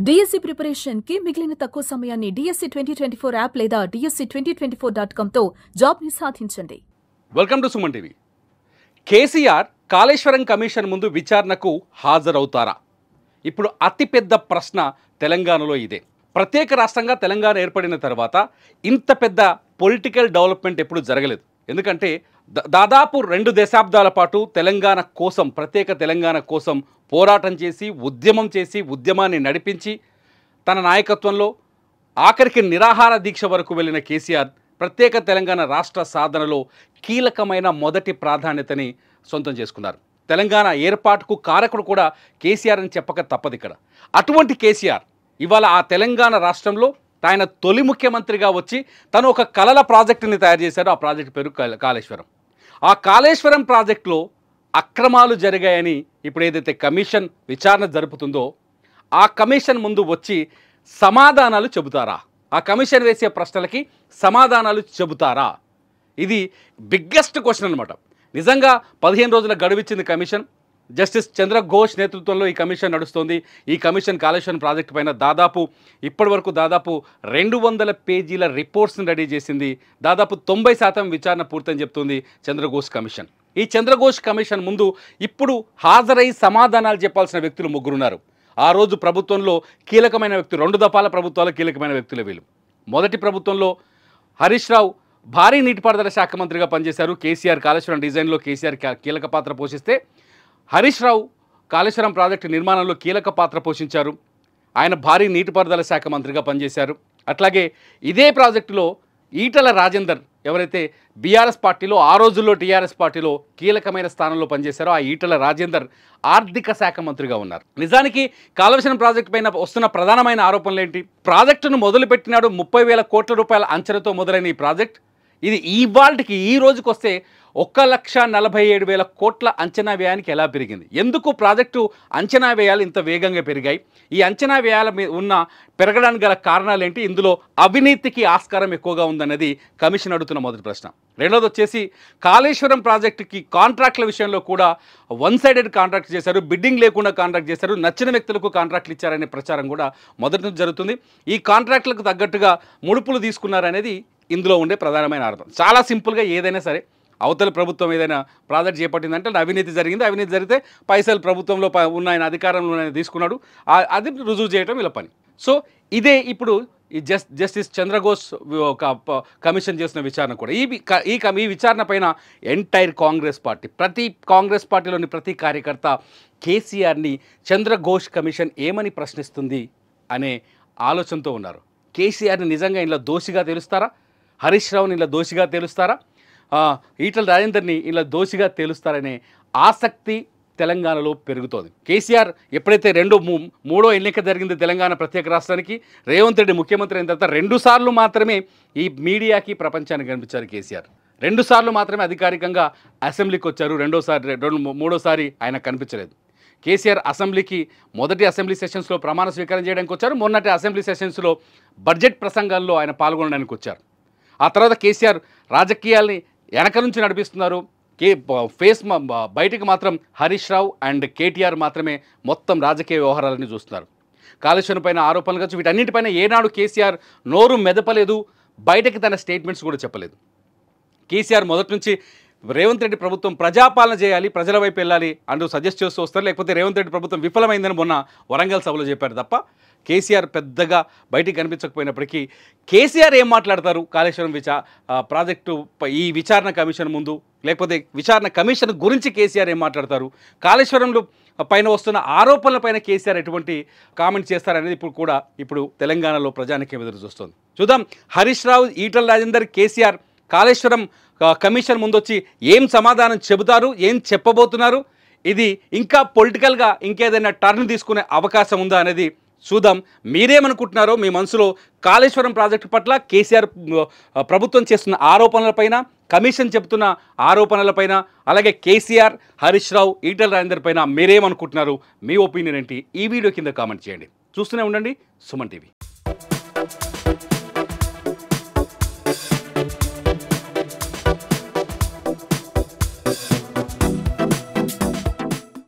DSC preparation కి మిగిలిన తక్కువ సమయాన్ని డిఎస్సి 2024 యాప్ లేదా DSC2024.com తో జాబ్ ని సాధించండి. Welcome to Suman TV. KCR Kaleshwaram commission ముందు విచారణకు హాజరవుతారా? ఇప్పుడు అతిపెద్ద ప్రశ్న తెలంగాణలో ఇదే. ప్రత్యేక రాష్ట్రంగా తెలంగాణ ఏర్పడిన తర్వాత ఇంత పెద్ద పొలిటికల్ డెవలప్మెంట్ ఎప్పుడు జరగలేదు. ఎందుకంటే దాదాపు 2 దశాబ్దాల పాటు తెలంగాణ కోసం, ప్రత్యేక తెలంగాణ కోసం పోరాటం చేసి, ఉద్యమాన్ని నడిపించి, తన నాయకత్వంలో ఆఖరికి నిరాహార దీక్ష వరకు వెళ్ళిన కేసీఆర్ ప్రత్యేక తెలంగాణ రాష్ట్ర సాధనలో కీలకమైన మొదటి ప్రాధాన్యతని సొంతం చేసుకున్నారు. తెలంగాణ ఏర్పాటుకు కారకుడు కూడా కేసీఆర్ అని చెప్పక తప్పదు ఇక్కడ. అటువంటి కేసీఆర్ ఇవాళ ఆ తెలంగాణ రాష్ట్రంలో ఆయన తొలి ముఖ్యమంత్రిగా వచ్చి తను ఒక కలల ప్రాజెక్టుని తయారు చేశారు. ఆ ప్రాజెక్టు పేరు కాళేశ్వరం. ఆ కాళేశ్వరం ప్రాజెక్టులో అక్రమాలు జరిగాయని ఇప్పుడు ఏదైతే కమిషన్ విచారణ జరుపుతుందో ఆ కమిషన్ ముందు వచ్చి సమాధానాలు చెబుతారా? ఆ కమిషన్ వేసే ప్రశ్నలకి సమాధానాలు చెబుతారా? ఇది బిగ్గెస్ట్ క్వశ్చన్ అనమాట. నిజంగా 15 రోజుల గడువిచ్చింది కమిషన్. జస్టిస్ చంద్రఘోష్ నేతృత్వంలో ఈ కమిషన్ నడుస్తోంది. ఈ కమిషన్ కాళేశ్వరం ప్రాజెక్టు పైన ఇప్పటివరకు దాదాపు 200 పేజీల రిపోర్ట్స్ని రెడీ చేసింది. దాదాపు 90% విచారణ పూర్తని చెప్తుంది చంద్రఘోష్ కమిషన్. ఈ చంద్రఘోష్ కమిషన్ ముందు ఇప్పుడు హాజరై సమాధానాలు చెప్పాల్సిన వ్యక్తులు 3 ఉన్నారు. ఆ రోజు ప్రభుత్వంలో కీలకమైన వ్యక్తులు, 2 దఫాల ప్రభుత్వాల కీలకమైన వ్యక్తులు వీళ్ళు. మొదటి ప్రభుత్వంలో హరీష్ రావు భారీ నీటిపారుదల శాఖ మంత్రిగా పనిచేశారు. కేసీఆర్ కాళేశ్వరం డిజైన్లో కేసీఆర్ కీలక పాత్ర పోషిస్తే హరీష్ రావు కాళేశ్వరం ప్రాజెక్టు నిర్మాణంలో కీలక పాత్ర పోషించారు. ఆయన భారీ నీటిపారుదల శాఖ మంత్రిగా పనిచేశారు. అట్లాగే ఇదే ప్రాజెక్టులో ఈటల రాజేందర్ ఎవరైతే బీఆర్ఎస్ పార్టీలో, ఆ రోజుల్లో టీఆర్ఎస్ పార్టీలో కీలకమైన స్థానంలో పనిచేశారో ఆ ఈటల రాజేందర్ ఆర్థిక శాఖ మంత్రిగా ఉన్నారు. నిజానికి కాళేశ్వరం ప్రాజెక్టు పైన వస్తున్న ప్రధానమైన ఆరోపణలు ఏంటి? ప్రాజెక్టును మొదలుపెట్టినాడు 30,000 కోట్ల రూపాయల అంచనాతో మొదలైన ఈ ప్రాజెక్ట్ ఇది ఈ రోజుకి వస్తే 1,47,000 కోట్ల అంచనా వ్యయానికి ఎలా పెరిగింది? ఎందుకు ప్రాజెక్టు అంచనా వ్యయాలు ఇంత వేగంగా పెరిగాయి? ఈ అంచనా వ్యయాల మీద పెరగడానికి గల కారణాలు ఏంటి? ఇందులో అవినీతికి ఆస్కారం ఎక్కువగా ఉందన్నది కమిషన్ అడుగుతున్న మొదటి ప్రశ్న. రెండోది వచ్చేసి కాళేశ్వరం ప్రాజెక్టుకి కాంట్రాక్ట్ల విషయంలో కూడా 1 సైడెడ్ కాంట్రాక్ట్ చేశారు, బిడ్డింగ్ లేకుండా కాంట్రాక్ట్ చేశారు, నచ్చిన వ్యక్తులకు కాంట్రాక్ట్లు ఇచ్చారనే ప్రచారం కూడా మొదటి నుంచి జరుగుతుంది. ఈ కాంట్రాక్ట్లకు తగ్గట్టుగా ముడుపులు తీసుకున్నారనేది ఇందులో ఉండే ప్రధానమైన ఆరోపణ. చాలా సింపుల్గా ఏదైనా సరే అవతల ప్రభుత్వం ఏదైనా ప్రాజెక్ట్ చేపట్టిందంటే అవినీతి జరిగింది, అవినీతి జరిగితే పైసలు ప్రభుత్వంలో ఉన్నాయని, అధికారంలో తీసుకున్నాడు, అది రుజువు చేయడం వీళ్ళ పని. సో ఇదే ఇప్పుడు ఈ జస్టిస్ చంద్రఘోష్ ఒక కమిషన్ చేసిన విచారణ కూడా. ఈ విచారణ పైన ఎంటైర్ కాంగ్రెస్ పార్టీ, ప్రతి కాంగ్రెస్ పార్టీలోని ప్రతి కార్యకర్త కేసీఆర్ని చంద్రఘోష్ కమిషన్ ఏమని ప్రశ్నిస్తుంది అనే ఆలోచనతో ఉన్నారు. కేసీఆర్ని నిజంగా ఇలా దోషిగా తేలుస్తారా? హరీష్ రావుని ఇలా దోషిగా తేలుస్తారా? ఈటల రాజేందర్ని ఇలా దోషిగా తేలుస్తారనే ఆసక్తి తెలంగాణలో పెరుగుతోంది. కేసీఆర్ ఎప్పుడైతే మూడో ఎన్నిక జరిగింది తెలంగాణ ప్రత్యేక రాష్ట్రానికి, రేవంత్ రెడ్డి ముఖ్యమంత్రి అయిన తర్వాత 2 సార్లు మాత్రమే ఈ మీడియాకి, ప్రపంచానికి కనిపించారు కేసీఆర్. 2 సార్లు మాత్రమే అధికారికంగా అసెంబ్లీకి వచ్చారు. మూడోసారి ఆయన కనిపించలేదు. కేసీఆర్ అసెంబ్లీకి మొదటి అసెంబ్లీ సెషన్స్లో ప్రమాణ స్వీకారం చేయడానికి వచ్చారు. మొన్నటి అసెంబ్లీ సెషన్స్లో బడ్జెట్ ప్రసంగాల్లో ఆయన పాల్గొనడానికి వచ్చారు. ఆ తర్వాత కేసీఆర్ రాజకీయాల్ని వెనక నుంచి నడిపిస్తున్నారు. బయటికి మాత్రం హరీష్ రావు అండ్ కేటీఆర్ మాత్రమే మొత్తం రాజకీయ వ్యవహారాలని చూస్తున్నారు. కాళేశ్వరం పైన ఆరోపణలు కావచ్చు, వీటన్నిటిపైన ఏనాడు కేసీఆర్ నోరు మెదపలేదు, బయటకి తన స్టేట్మెంట్స్ కూడా చెప్పలేదు. కేసీఆర్ మొదటి నుంచి రేవంత్ రెడ్డి ప్రభుత్వం ప్రజాపాలన చేయాలి, ప్రజల వైపు వెళ్ళాలి అంటూ సజెస్ట్ చేస్తూ వస్తారు. లేకపోతే రేవంత్ రెడ్డి ప్రభుత్వం విఫలమైందని మొన్న వరంగల్ సభలో చెప్పారు తప్ప కేసీఆర్ పెద్దగా బయటికి కనిపించకపోయినప్పటికీ కేసీఆర్ ఏం మాట్లాడతారు కాళేశ్వరం ప్రాజెక్టు ఈ విచారణ కమిషన్ ముందు, లేకపోతే విచారణ కమిషన్ గురించి కేసీఆర్ ఏం మాట్లాడతారు, కాళేశ్వరంలో పైన వస్తున్న ఆరోపణలపైన కేసీఆర్ ఎటువంటి కామెంట్ చేస్తారనేది ఇప్పుడు తెలంగాణలో ప్రజానికి ఎదురు చూస్తుంది. చూద్దాం హరీష్ రావు, ఈటల రాజేందర్, కేసీఆర్ కాళేశ్వరం కమిషన్ ముందొచ్చి ఏం సమాధానం చెబుతారు, ఏం చెప్పబోతున్నారు. ఇది ఇంకా పొలిటికల్గా ఇంకేదైనా టర్న్ తీసుకునే అవకాశం ఉందా అనేది చూద్దాం. మీరేమనుకుంటున్నారో మీ మనసులో కాళేశ్వరం ప్రాజెక్టు పట్ల, కేసీఆర్ ప్రభుత్వం చేస్తున్న ఆరోపణలపైన, కమిషన్ చెబుతున్న ఆరోపణలపైన, అలాగే కేసీఆర్, హరీష్ రావు, ఈటల రాజేందర్ పైన మీరేమనుకుంటున్నారు, మీ ఒపీనియన్ ఏంటి? ఈ వీడియో కింద కామెంట్ చేయండి. చూస్తూనే ఉండండి సుమన్ టీవీ.